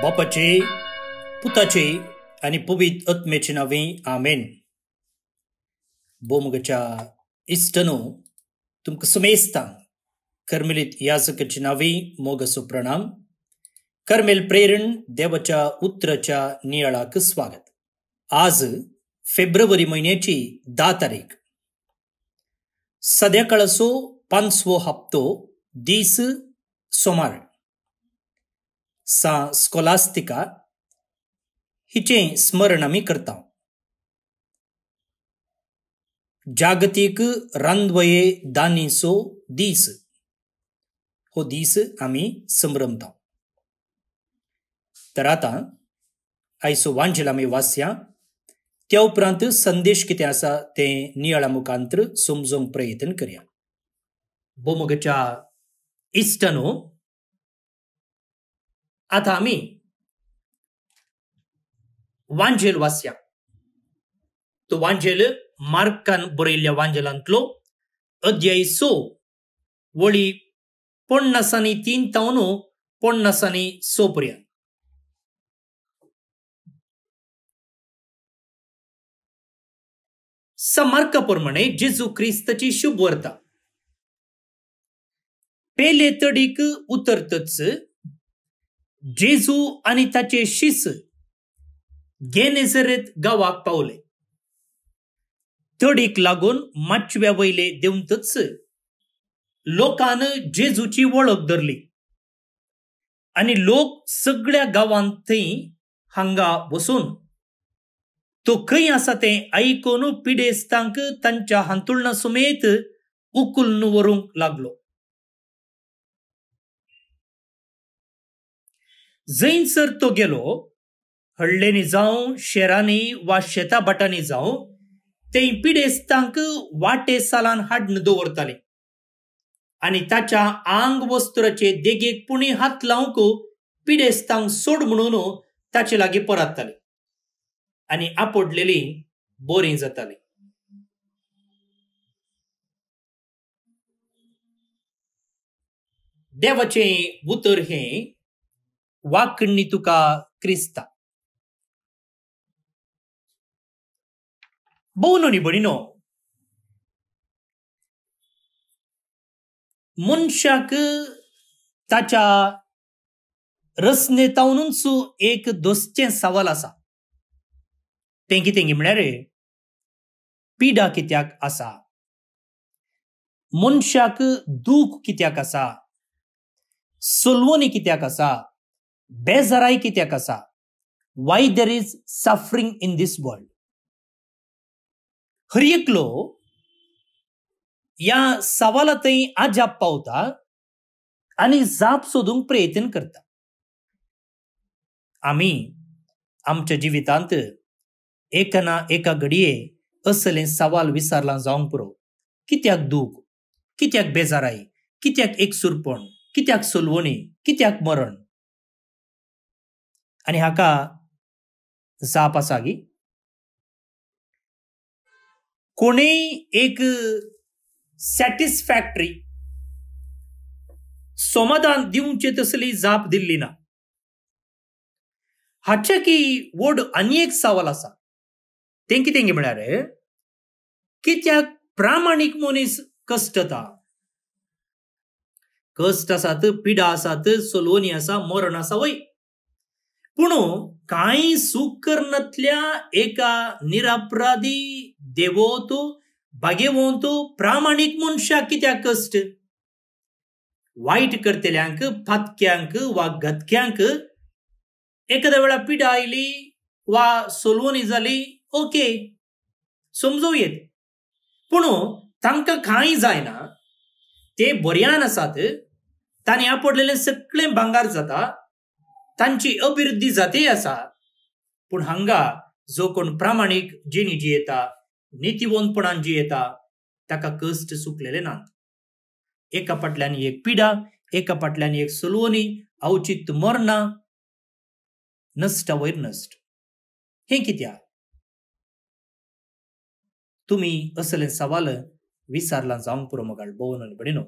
बापाचे पुताचे आणि पवित्र आत्म्याचे नावे आमेन. बोमगच्या इष्टनो तुमक समेस्ता कर्मेलित याजकाचे नावे मोगसो प्रणाम. कर्मेल प्रेरण देवाच्या उत्तराच्या नियाळाक स्वागत. आज फेब्रुवारी महिन्याची 10 तारीख. संध्याकाळसो 5वो हप्तो दीस सोमार. सा स्कोलास्तिका हिचे स्मरण आम्ही करता. जागतिक रांदवये दानीसो दीस हो दीस आम्ही संभ्रमता. तर आता आयसो वांजेल आम्ही वाचया. त्या उपरांत संदेश किती आसा ते नियाळा मुखांतर समजूंक प्रयत्न करूया. बोमगच्या इष्टनो आता आम्ही वांजेल वाचया. तो वांजेल मार्कान बरयल्ल्या वांजेलांतलो अध्याय 6 वळी 53 तावन 56 पर्यंत. मार्काप्रमाणे जेजू ख्रिस्ताची शुभ वार्ता. पहिले तडीक उतरतच जेजू आणि ताचे शिष्य गेनेझरेत गावाक पावले. तडीक लागून माचव्या वयले देवतच लोकान जेजूची वळख धरली आणि लोक सगळ्या गावांत थंय हांगा बसून तो खंय आसा ते ऐकून पिडेस्तांक तांच्या हांतुळणा समेत उखलून व्हरूंक लागलो. जैनसर तो गेलो, हडलेनी जावं शेरांनी वा शेता बाटांनी जावं ते पिडेस्तांक वाटे सालान हाडून दवरताले आणि ताच्या आंग वस्त्राचे देगेक पुणे हात लावंक पिडेस्तांक सोड म्हणून ताचे लागीं परतताले आणि आपडलेली बरी जाताली. देवाचे उतर हे वाकणी तुका क्रिस्ता. भोवनो नी बडीनो, मनशाक ताच्या रचनेतावनूच एक दोसचें सवाल आसा. तें कितें म्हळ्यार पिडा कित्याक आसा, मनशाक दूख कित्याक आसा, सुलवणी कित्याक आसा, बेजाराई कित्याक आसा. Why there is suffering in this world. हर एकलो या सवालातय आजाप पावता आणि जाप सोदूंक प्रयत्न करता. आम्ही आमच्या जिवितांत एका ना एका घडये असले सवाल विचारला जावंक पुरो. कित्याक दूख, कित्याक बेजाराई, कित्याक एकसुरपण, कित्याक सुलवणी, कित्याक मरण. आणि हाका जाप आसा गी. कोणेय एक सॅटिस्फॅक्टरी समाधान दिवचे तसली जाप दिल्ली ना. हाच्या की वड आनी एक सवाल आसा. तें कितें म्हळ्यार कित्याक प्रामाणीक मनीस कश्टता. कष्ट आसात, पिडा आसात, सोलवणी आसा, मरण आसा वय. पूण कांय सुख करणातल्या एका निरपराधी देवोत भाग्यवंत प्रामाणीक मनशाक कित्याक कष्ट. वाईट करतल्यांक, फातक्यांक वा घतक्यांक एखाद्या वेळा पिडा आयली वा सोलवणी जाली, ओके समजूं येत. पूण तांकां कांय जायना, ते बऱ्यान आसात, तांणी आपडलेले सगळें भांगार जाता, तांची अभिवृद्धी जाते आसा. पूण हांगा जो कोण प्रामाणीक जिणी जियेता, नितीवंतपणान जियेता, ताका कष्ट सुकलेले नात. एका फाटल्यान एक पिडा, एका फाटल्यान एक सुलवणी, अवचित मरणा, नष्टा वयर नष्ट. हे कित्याक? तुम्ही असले सवाल विचारला जावंक पुरो मोगाळ भोवन बडीनो.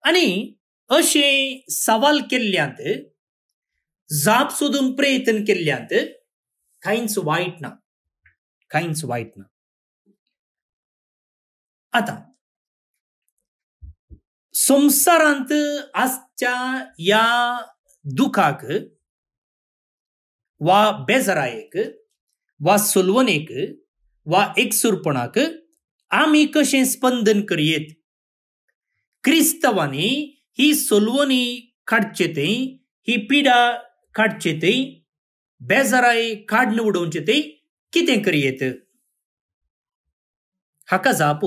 आणि असे सवाल केल्ल्यांत जाप सोदूंक प्रयत्न केल्ल्यांत कांयच वायट ना, कांयच वायट ना. आता संवसारांत आजच्या ह्या दुखाक वा बेजारायेक वा सोलवणेक वा एकसुरपणाक आमी कशें स्पंदन करयेत. क्रिस्तवांनी ही सोलवणी काडचे ते, ही पिडा काडचे ते, बेजाराय काडून उडोवचे ते कितें करयेत. हाका जाप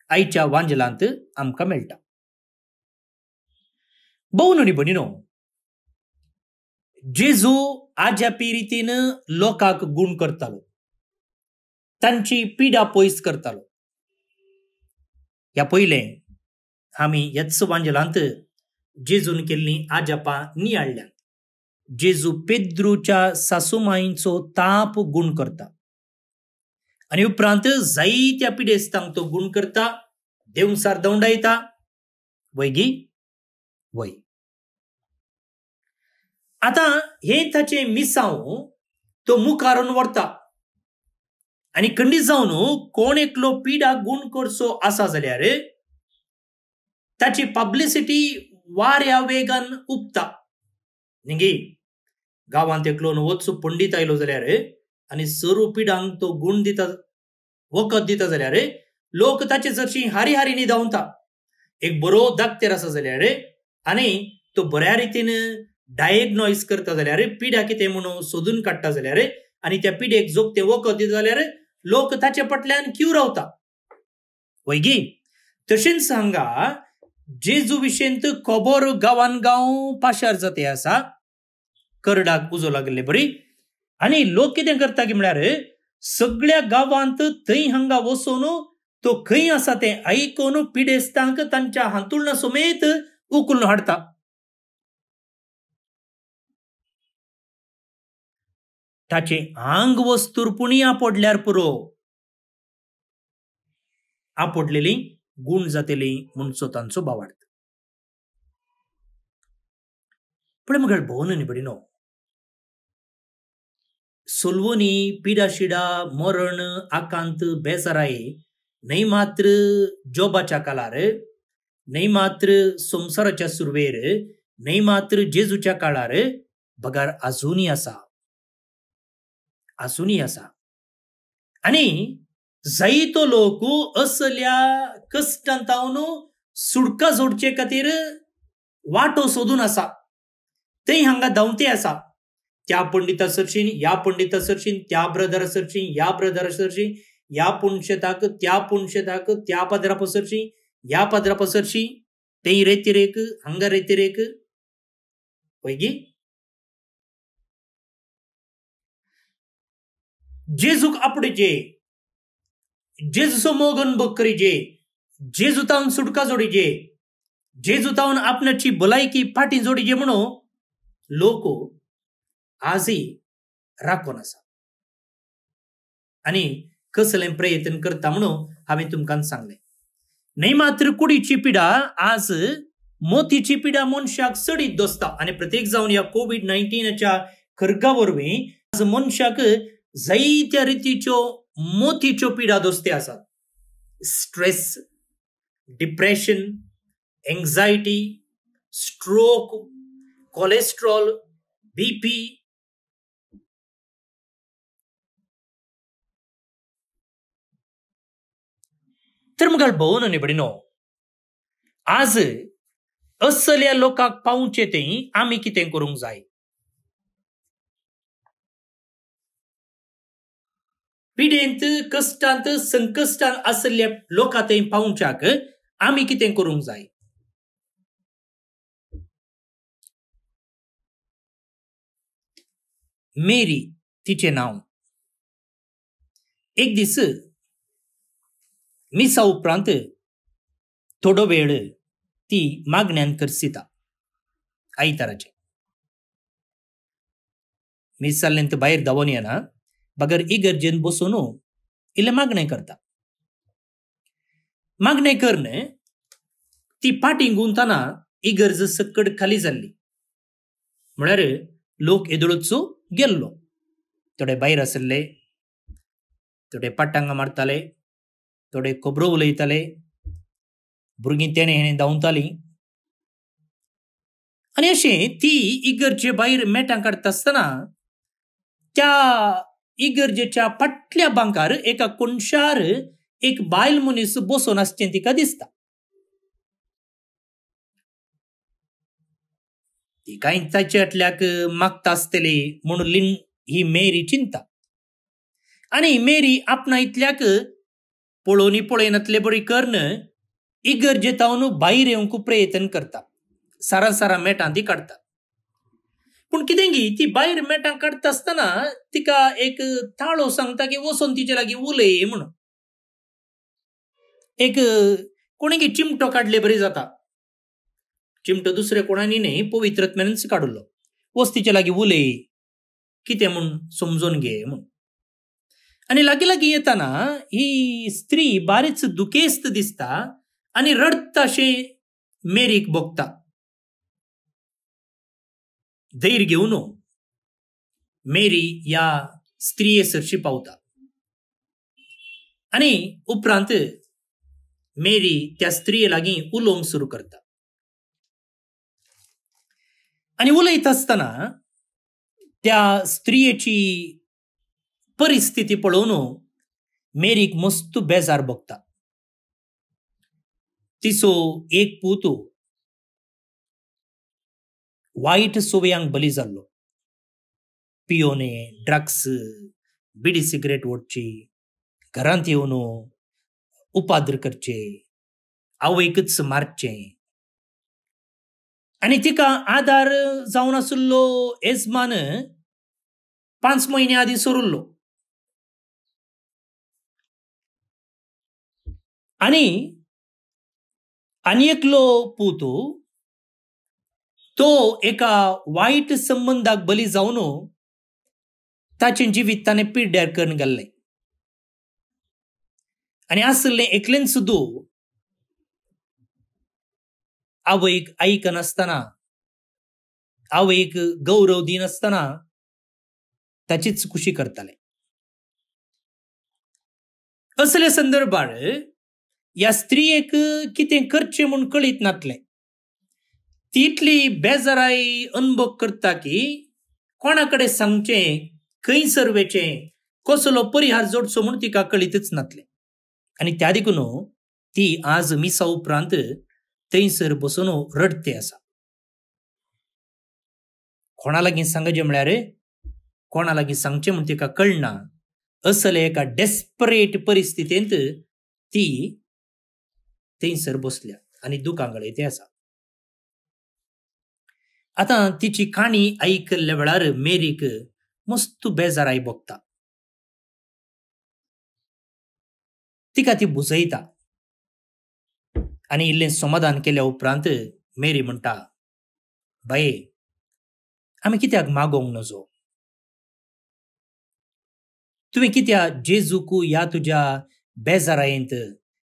आयच्या वांजलांत आमकां मेळटा. भोवन न्ही भणिनो, जेजू आज्या पिरितीन लोकांक गूण करतालो, तांची पिडा पयस करतालो. ह्या पयलें आमी ह्याच वांजलांत जेजून केल्ली आजापां नियाळ्ळ्यांत. जेजू पेद्रूच्या सासूमाईंचो ताप गूण करता आनी उपरांत जायत्या पिडेस्तांक तो गूण करता, देंवसार दवंडायता. वैगी वय. आता हे ताचे मिसांव तो मुखारून व्हरता आनी खंडीत जावन कोण एकलो पिडा गूण करचो आसा जाल्यार ताची पब्लिसिटी वाऱ्या वेगान उपता. न्ही गांवांत एकलो वचू पंडीत आयलो जाल्यार आनी सर्व पिडांक तो गूण दिता, वखद दिता जाल्यार लोक ताचे चडशी हारी हारीनी धांवता. एक बरो दाक्तेर आसा जाल्यार आनी तो बऱ्या रितीन डायग्नोज करता जाल्यार, पिड्या कितें म्हणून सोदून काडटा जाल्यार आनी त्या पिडेक जोगतें वखद दिता जाल्यार लोक ताचे फाटल्यान क्यू रावता. वैगी तशेंच हांगा जेजू विशेंत खबर गांवान गांव पाशार जाते आसा, करडाक उजो लागले बरी. आनी लोक कितें करता की म्हळ्यार सगळ्या गांवांत थंय हांगा वचून तो खंय आसा तें आयकून पिडेस्तांक तांच्या हांतुर्णा समेत उखलून हाडता. ताचे आंग वस्तूर पुणी आपडल्यार पुरो, आपडलेली गूण जातेली म्हणचो तांचो भावार्थ. पण मग भोवन न्ही बडिनो, सोलवणी, पिडाशिडा, मरण, आकांत, बेजाराय न्हय मात्र जोबाच्या काळार, न्हय मात्र संवसाराच्या सुरवेर, न्हय मात्र जेजूच्या काळार, बगार आजुनी आसा, आजुनी आसा. आनी जायतो लोक असल्या कश्टांतावन सुटका जोडचे खातीर वाटो सोदून आसा. थंय हांगा धांवते आसा. त्या पंडिता सरशीन, ह्या पंडिता सरशीन, त्या ब्रदरा सरशीन, ह्या ब्रदरा सरशीन, ह्या पुणशेताक, त्या पुणशेताक, त्या पाद्रापा सरशीन, ह्या पाद्रापा सरशीन, थंय रेतिरेक, हांगा रेतिरेक. वैगी जेजूक आपडेचे, जेजूचो मोगन बकरीचे, जेजू तावन सुटका जोडीचे, जेजू तावन आपणाची भलायकी फाटी जोडीचे म्हणून लोक आजय राखून आसा. आनी कसलें प्रयत्न करता म्हणून हांवें तुमकां सांगलें. न्हय मात्र कुडीची पिडा आज मोतीची पिडा मनशाक सडीत दोसता. आनी प्रत्येक जावन ह्या कोविड-19च्या खरगा वरवीं आज मनशाक जायत्या रितीच्यो मोतीच्यो पिडा दोसते आसात. Stress, depression, anxiety, stroke, cholesterol, BP. तर मग भोवन न्ही बडिनो, आज असल्या लोकांक पावचे तें आमी कितें करूंक जाय. पिडेंत, कश्टांत, संकश्टांत आसल्या लोकां थंय पावच्याक आमी कितें करूंक जाय. मेरी तिचे नांव. एक दीस मिसा उपरांत थोडो वेळ ती मागण्यांत करसिता आयताराचे. मिस जाल्ल्यान भायर धांवून येना, बगर इगर्जेन बसून इल्ले मागणें करता. मागणें करन ती फाटीं गुंतना इगर्ज सक्कड खाली जाल्ली. म्हळ्यार लोक येदळूच गेल्लो. थोडे भायर आसले, थोडे पाट्टांगां मारताले, थोडे खबरो उलयताले, भुरगीं तेणे हेणे धांवतालीं. आनी अशें ती इगर्जे भायर मेटां काडटा आसतना त्या इगर्जेच्या फाटल्या बांकार एका कोनशार एक बायल मनीस बसून आसचें तिका दिसता. ती कांय ताचे फाटल्याक मागता आसतली म्हणून ही मेरी चिंता. आनी मेरी आपणा इतल्याक पळोवनी पळयनातले बरी कर्ण इगर्जेतावन भायर येवंक प्रयत्न करता. सारा मेटां ती काडटा. पूण कितें गी ती भायर मेटां काडटा आसतना तिका एक ताळो सांगता की वचोन तिचे लागीं उलय म्हणून. एक कोणी चिमटो काडले बरी जाता. चिमटो दुसरे कोणानी न्ही पवित्रत्म्यानच काडलो. वच तिचे लागीं उलय, कितें म्हूण समजून घे म्हूण. आनी लागीं येताना ही स्त्री बारीच दुखेस्त दिसता आनी रडता अशें मेरीक बगता. धैर्य घेवन मेरी ह्या स्त्रियेसरशी पावता. आनी उपरांत मेरी त्या स्त्रिये लागीं उलोवंक सुरू करता. आनी उलयता आसतना त्या स्त्रियेची परिस्थिती पळोवन मेरीक मस्त बेजार भोगता. तिचो एक पूत वायट सवयांक बली जाल्लो. पियोने, ड्रग्स, बिडी सिगरेट ओडची, घरांत येवन उपाद्र करचे, आवयकच मारचे. आनी तिका आदार जावन आशिल्लो येजमान 5 म्हयने आदीं सोरिल्लो. आनी एकलो पूत तो एका वायट संबंधाक बली जावन ताचें जिवीत ताणें पिड्ड्यार करून गेल्लें. आनी आसलें एकलें सुद्दां आवयक आयकनासतना, आवयक गौरव दिनासतना ताचीच खुशी करताले. असले संदर्भार ह्या स्त्रियेक कितें करचें म्हूण कळीत नासलें. ती इतली बेजाराय अनुभव करता की कोणा कडेन सांगचें, खंयसर वेचें, कसलो परिहार जोडचो म्हूण तिका कळीतच नासलें. आनी त्या देखून ती आज मिसा उपरांत थंयसर बसून रडते आसा. कोणा लागीं सांगचें म्हळ्यार कोणा लागीं सांगचें म्हूण तिका कळना. असले एका डेस्परेट परिस्थितींत ती थंयसर बसल्या आनी दुखांगळे ते आसा. आतां तिची काणी आयकल्ल्या वेळार मेरीक मस्त बेजाराय भोगता. तिका ती बुजयता. आनी इल्लें समाधान केल्या उपरांत मेरी म्हणटा, बाये, आमी कित्याक मागोंक नजो? तुवें कित्याक जेजूक ह्या तुज्या बेजारायेंत,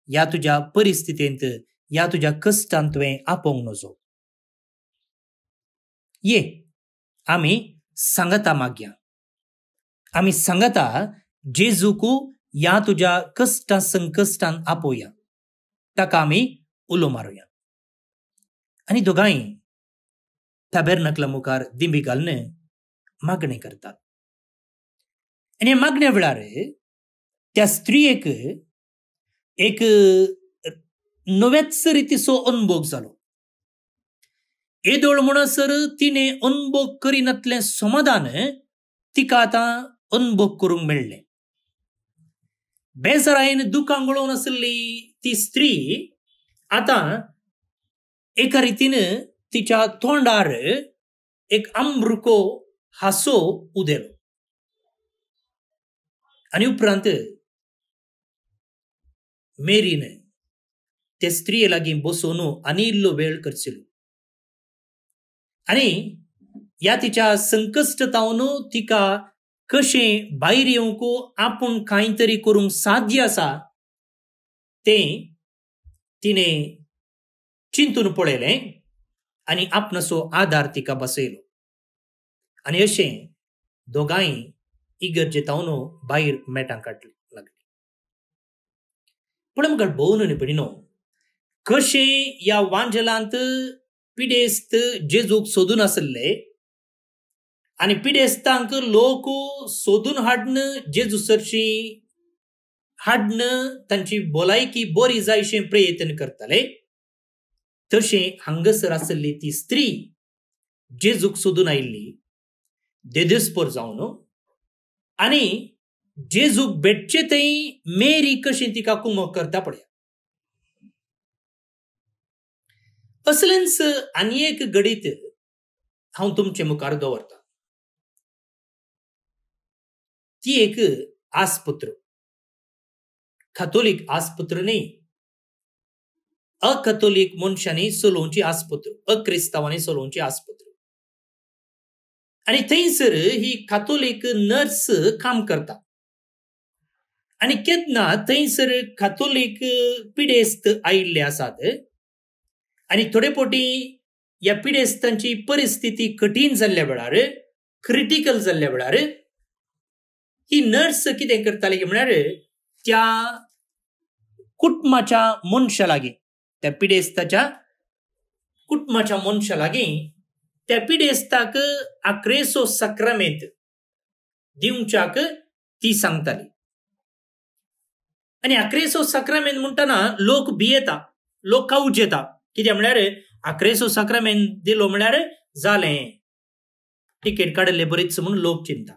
ह्या तुज्या परिस्थितींत, ह्या तुज्या कश्टांत तुवें आपोवंक नजो? ये, आमी सांगता मागया. आमी सांगता जेजूक ह्या तुज्या कश्टां संकश्टांत आपोवया. ताका आमी उलो मारुया. आनी दोगांय टॅबरनकला मुखार दिंबी घालून मागणी करतात. आनी ह्या मागण्या वेळार त्या स्त्रियेक एक नव्याच रितीचो अनुभव जालो. येदोळ म्हणसर तिणें अनुभव करिनातलें समाधान तिका आतां अनुभव करूंक मेळ्ळें. बेजारायेन दुखांगळून आशिल्ली ती स्त्री आतां एका रितीन तिच्या तोंडार एक आंब्रुको हांसो उदेलो. आनी उपरांत मेरीन ते स्त्रिये लागीं बसून आनी इल्लो वेळ करचिलो. आनी ह्या तिच्या संकश्टतावन तिका कशें भायर येवंक आपूण कांय तरी करूंक साध्य आसा तें तिणें चिंतून पळयलें आनी आपणाचो आधार तिका बसयलो. आनी अशें दोगांय इगर्जेतावन भायर मेटांक काडले लागले. पण म्हाका भोव न्हय पडिनो कशें ह्या वांजलांत पिडेस्त जेजूक सोदून आसले आनी पिडेस्तांक लोक सोदून हाडन जेजू सरशी हाडन तांची भलायकी बरी जायशें प्रयत्न करताले. तशें हांगासर आसली ती स्त्री जेजूक सोदून आयिल्ली देदेस्पर जावन आनी जेजूक भेटचे थंय मेरी कशी तिका कुमक करता पळया. असलेंच आनी एक गडीत हांव तुमचे मुखार दवरता. ती एक आसपत्र, कॅथोलिक आसपत्र न्ही, अकॅथोलिक मनशांनी चलोवची आसपत्र, अक्रिस्तांवांनी चलोवची आसपत्र. आनी थंयसर ही कॅथोलिक नर्स काम करता. आनी केन्ना थंयसर कॅथोलिक पिडेस्त आयिल्ले आसात आनी थोडे फावटी ह्या पिडेस्तांची परिस्थिती कठीण जाल्ल्या वेळार, क्रिटिकल जाल्ल्या वेळार ही नर्स कितें करताली म्हळ्यार त्या कुटुंबाच्या मनशा लागीं, त्या पिडेस्ताच्या कुटुंबाच्या मनशा लागीं त्या पिडेस्ताक आक्रेसो सक्रामेंत दिवच्याक ती सांगताली. आनी आक्रेसो सक्रामेंत म्हणटना लोक भियेता, लोक कावूज येता. कित्याक म्हळ्यार आक्रेसो सक्रामेंत दिलो म्हळ्यार जालें, टिकेट काडले बरीच म्हणून लोक चिंता.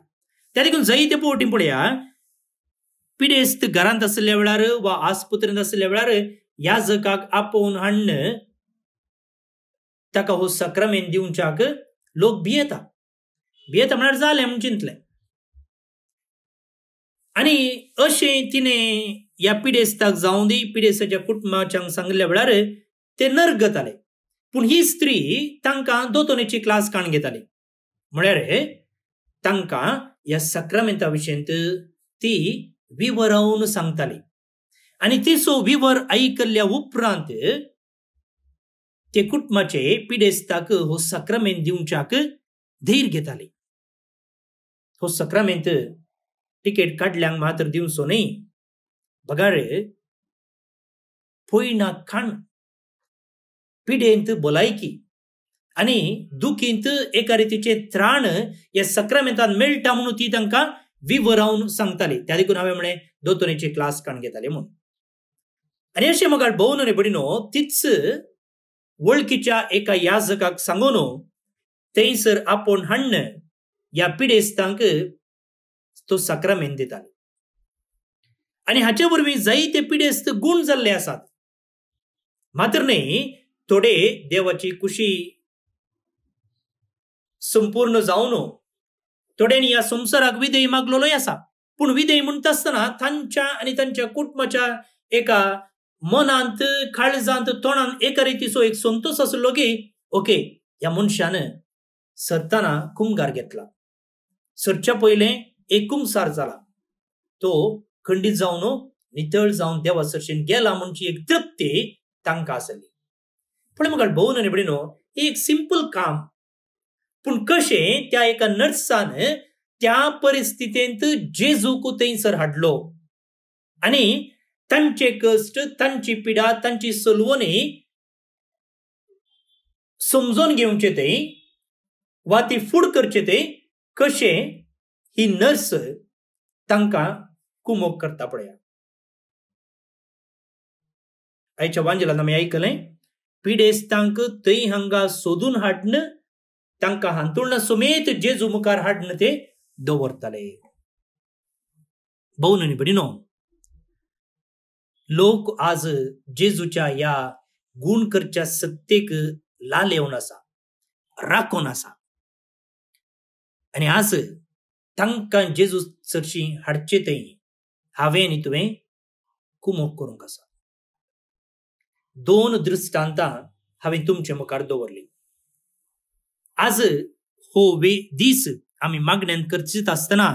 त्या देखून जायते फावटी पळया पिडेस्त घरांत आसल्या वेळार वा आस्पत्रेंत आसल्या वेळार याजकाक आपोवन हाडन ताका हो सक्रामेंत दिवच्याक लोक भियेता. भियेता म्हळ्यार जालें म्हूण चिंतलें. आनी अशें तिणें ह्या पिडेस्ताक जावं दी, पिडेस्ताच्या कुटुंबाच्यांक सांगल्या वेळार ते नर्गताले. पूण ही स्त्री तांकां दोतोनेची क्लास काण घेताली. म्हळ्यार तांकां ह्या सक्रामेंता विशयंत ती विवरावन सांगताली. आनी तिचो विवर आयकल्ल्या उपरांत ते कुटुंबाचे पिडेस्ताक हो सक्रामेंत दिवच्याक धैर्य घेताली. हो सक्रामेंत टिकेट काडल्यांक मात्र दिवचो न्ही. बगार पयना खाण, पिडेंत भलायकी आनी दुखींत एका रितीचे त्राण ह्या सक्रामेंतान मेळटा म्हणून ती तांकां विवरावन सांगताली. त्या देखून हांवें म्हळें दोतोरेची क्लास काण घेताले म्हणून. आनी अशें म्हाका भोव न्हय पडिनो तीच वळखीच्या एका याजकाक सांगून थंयसर आपोवन हाडन ह्या पिडेस्तांक तो सक्रामेंत दिताली. आनी हाचे वरवीं जायते पिडेस्त गूण जाल्ले आसात. मात्र न्ही थोडे देवाची खुशी संपूर्ण जावन थोड्यांनी ह्या संवसाराक विधेय मागलोय आसा. पूण विधेय म्हणटा आसतना तांच्या आनी तांच्या कुटुंबाच्या एका मनांत, काळजांत, तोंडांत एका रितीचो एक संतोष आसलो की ओके ह्या मनशान सरताना कुंगार घेतला, सरच्या पयलें एक कुंगसार जाला, तो खंडीत जावन नितळ जावन देवा सरशेन गेला म्हणची एक तृप्ती तांकां आसली. पण म्हाका भोव न्हय पडिनो एक सिंपल काम. पूण कशें त्या एका नर्सान त्या परिस्थितींत जेजूक थंयसर हाडलो आनी तांचे कश्ट, तांची पिडा, तांची सलवणी समजून घेवचे ते वा ती फूड करचे ते कशें ही नर्स तांकां कुमोग करता पळया. आयच्या वांजलांत आमी आयकलें पिडेस्तांक थंय हांगा सोदून हाडन तांकां हांतुर्णा समेत जेजू मुखार हाडन ते दवरताले. भोव न्हय पडिनो लोक आज जेजूच्या ह्या गूण करच्या सत्तेक लाल येवन आसा, राखून आसा. आनी आज तांकां जेजू चडशी हाडचे थंय हांवें आनी तुवें कुमोग करूंक आसा. दोन दृश्टांतां हांवें तुमचे मुखार दवरली. आज हो दीस आमी मागण्यांत करचीत आसतना,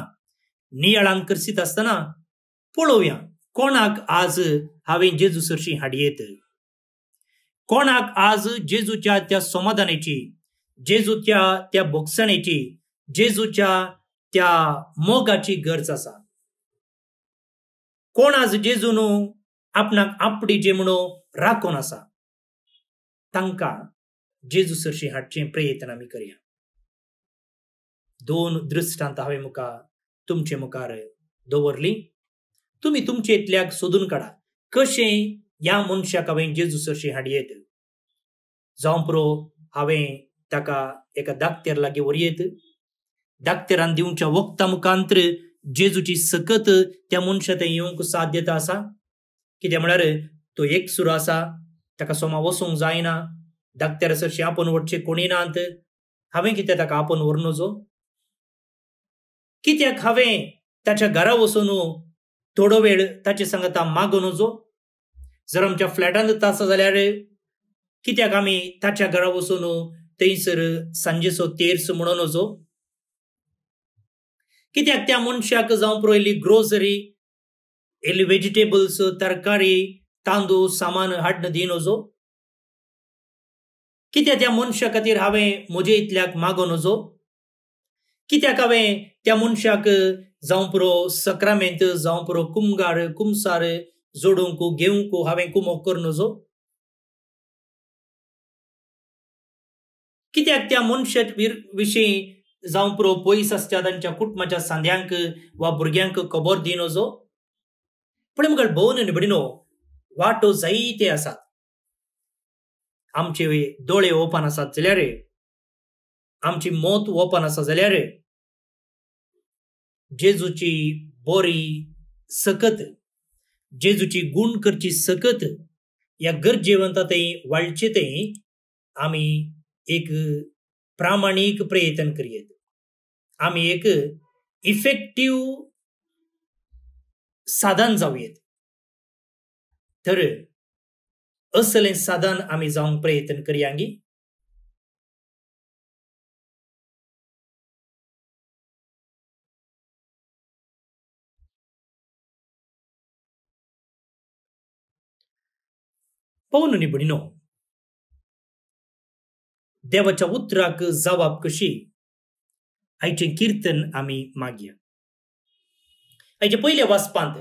नियाळांक करचीत आसतना पळोवया कोणाक आज हांवें जेजू सरशी हाडयेत. कोणाक आज जेजूच्या त्या समाधानाची, जेजूच्या त्या भोगसणेची, जेजूच्या त्या मोगाची गरज आसा. कोण आज जेजून आपणाक आपडी जे म्हणो राखून आसा तांकां जेजू सरशी हाडचे प्रयत्न आमी करया. 2 दृश्टांत हांवें तुमचे मुखार दवरली. तुमी तुमचे इतल्याक सोदून काडा कशें ह्या मनशाक हांवें जेजू सरशी हाडयेत. जावं पुरो हांवें ताका एका धाकट्यार लागीं व्हरयेत. धाकट्यारान दिवच्या वखदा मुखांतर जेजूची सकत त्या मनशा थंय येवंक साध्यता आसा. कित्याक म्हळ्यार तो एकसुरो आसा, ताका सोमा वसूंक जायना, धाकट्यार सरशी आपोवन वटचे कोणी नात. हांवें कित्याक ताका आपोवन व्हर नजो? कित्याक हांवें ताच्या घरा वचून थोडो वेळ ताचे सांगता मागो नजो? जर आमच्या फ्लॅटांत आसा जाल्यार कित्याक आमी ताच्या घरा वचून थंयसर सांजेचो तेर्स म्हणून नजो? कित्याक त्या मनशाक जावं पुरो इल्ली ग्रोसरी, इल्ली व्हेजिटेबल्स, तरकारी, तांदूळ, सामान हाडून दी नजो? कित्याक त्या मनशा खातीर हांवें म्हजे इतल्याक मागो नजो? कित्याक हांवें त्या मनशाक जावं पुरो सक्रामेंत, जावं पुरो कुमगार, कुमसार जोडूंक घेवंक हांवें कुमोग कर नजो? कित्याक त्या मनशा विशीं जावं पुरो पयस आसच्या तांच्या कुटुंबाच्या सांद्यांक वा भुरग्यांक खबर दी नजो? पण मुखार भोवन निबडिनो वाटो जायते आसात. आमचे दोळे ओपन आसात जाल्यार, आमची मोत ओपन आसा जाल्यार जेजूची बरी सकत, जेजूची गुण करची सकत ह्या गरजेवंत थंय वाडचे थंय आमी एक प्रामाणीक प्रयत्न करियेत. आमी एक इफेक्टिव्ह साधन जावयेत. तर असलें साधन आमी जावंक प्रयत्न करयांगी. पळोवन निबडिनो देवाच्या उतराक जबाब कशी आयचें कीर्तन आमी मागया. आयच्या पयल्या वाचपांत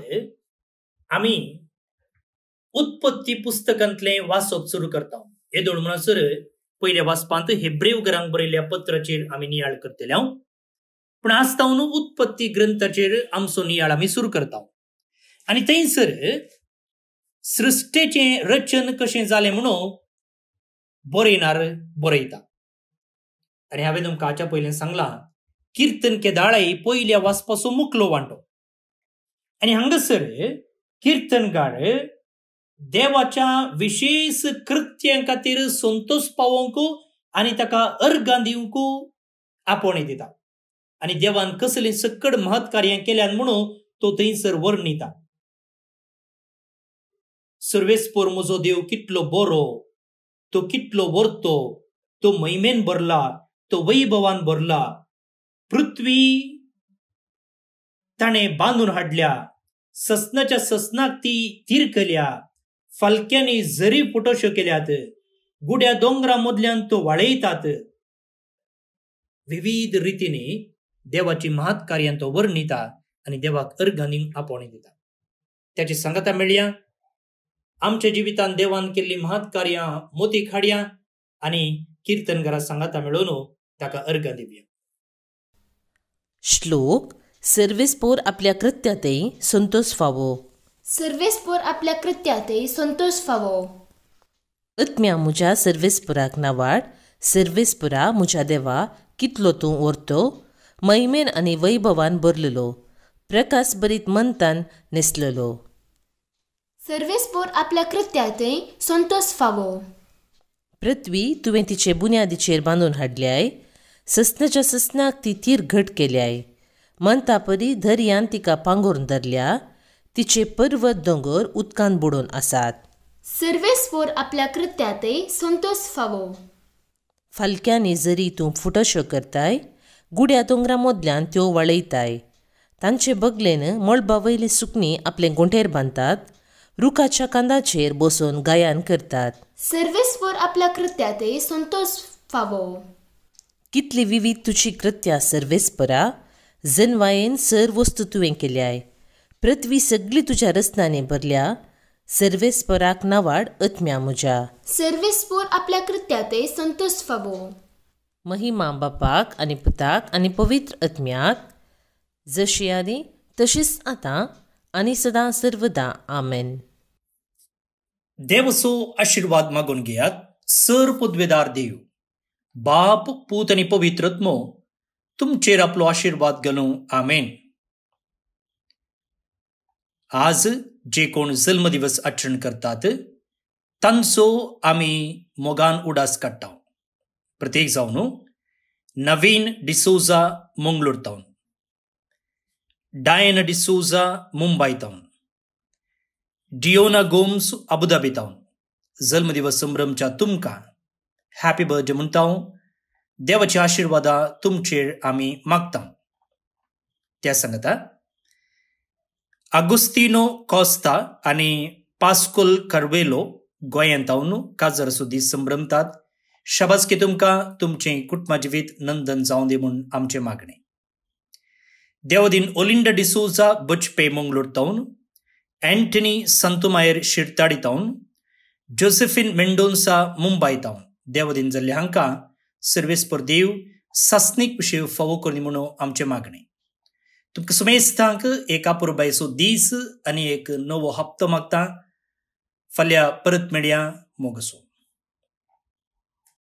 आमी उत्पत्ती पुस्तकांतलें वाचप सुरू करता. येदोळ म्हणसर पयल्या वाचपांत हेब्रेव घरांक बरयल्ल्या पत्राचेर आमी नियाळ करतले. पूण आस्तावन उत्पत्ती ग्रंथाचेर आमचो नियाळ आमी सुरू करता. आनी थंयसर सृश्टेचें रचन कशें जालें म्हणून बरयणार बरयता. आनी हांवें तुमकां हाच्या पयलें सांगलां कीर्तन केदाळाई पयल्या वाचपाचो मुखलो वांटो. आनी हांगासर कीर्तनकार देवाच्या विशेष कृत्यां खातीर संतोष पावोवंक आनी ताका अर्गां दिवंक आपणे दिता. आनी देवान कसलीं सकड महत् कार्यां केल्यान म्हणून तो थंयसर वर्णिता. सर्वेस्पर म्हजो देव कितलो बरो, तो कितलो वर्तो, तो महिमेन भरला, तो वैभवान भरला. पृथ्वी ताणें बांदून हाडल्या, ससनाच्या ससनाक ती तिरकल्या, फालक्यांनी झरी फुटोश्यो केल्यात, गुड्या दोंगरा मदल्यान तो वाळयतात. विविध रितीने देवाची महत् कार्यां तो वर्णिता आनी देवाक अर्गांनी आपणे दिता. त्याची सांगता मेळ्ळ्या आमच्या जिवितांत देवान केल्ली महत् कार्यां मोती हाडया आनी कीर्तनकारा सांगता मेळोवन ताका अर्गां दिवया. श्लोक सर्वेस्पोर आपल्या कृत्यातय संतोष फावो. सर्वेस्पोर आपल्या कृत्यातय संतोष फावो. आत्म्या म्हज्या सर्वेस्पुराक नावाड. सर्वेस्पुरा म्हज्या देवा कितलो तूं व्हरतो, महिमेन आनी वैभवान भरलेलो, प्रकाश बरीत मंतान न्हेसलेलो. सर्वेस्पोर आपल्या कृत्यातय संतोष फावो. पृथ्वी तुवें तिचे बुन्यादीचेर बांदून हाडल्याय, ससनाच्या ससनाक ती तीर घट केल्याय, मंता परी दर्यान तिका पांगोरून धरल्या, तिचे पर्वत दोंगर उदकान बुडोवन आसात. सर्वेस्पोर आपल्या कृत्यातय संतोष फावो. फालक्यांनी जरी तूं फुटोश्यो करताय, गुड्या दोंगरा मदल्यान त्यो वळयताय. तांचे बगलेन मळबा वयली सुकणीं आपले गोंठेर बांदतात, रुखाच्या कांदाचेर बसून गायन करतात. सर्वेस्पोर आपल्या कृत्यातय संतोष फावो. कितली विविध तुझी कृत्या सर्वेस्परा. जनवायेन सर वस्तू तुवें केल्याय. पृथ्वी सगळी तुझ्या रत्नांनी भरल्या. सर्वेस्पराक नावाड अत्म्या म्हज्या. सर्वेस्पोर आपल्या कृत्यातय संतोष फावो. महिमा बापाक आनी पुताक आनी पवित्र आत्म्याक, जशी आदी तशीच आतां आनी सदां सर्वदा. आमेन. देवचो आशीर्वाद मागून घेयात. सर पदवेदार देव, बाप, पूत आनी पवित्र आत्मो तुमचेर आपलो आशीर्वाद घालूं. आमेन. आज जे कोण जल्मदिवस आचरण करतात तांचो आमी मोगान उडास काडटा. प्रत्येक जावन नवीन डिसोजा मंगळूर तावन, डायना डिसोजा मुंबई तावन, डिओना गोम्स अबुधाबी तावन जल्मदिवस संभ्रमच्या तुमकां हॅपी बर्थडे म्हणटा. देवाची आशीर्वादा तुमचेर आमी मागता. त्या सांगता आगुस्तिनो कॉस्ता आनी पास्कोल कार्वेलो गोंयांत तावन काजर दीस संभ्रमतात. शाबासकी तुमकां. तुमचें कुटुंबा जिवीत नंदन जावं दी म्हूण आमचें मागणें. देवदीन ओलिंडा डिसोजा बचपे मंगळूर तावन, एंटनी संतुमायर शिरताडी तावन, जोसेफीन मेंडोन्सा मुंबई तावन देवदीन जाल्ले हांकां सर्वेस्पर देव सासणीक विशय फावो करनी म्हणून आमचें मागणें. तुमकां सुमेस्तांक एक अपुरबायचो दीस आनी एक नवो हप्तो मागता. फाल्यां परत मेळया. मोगसो.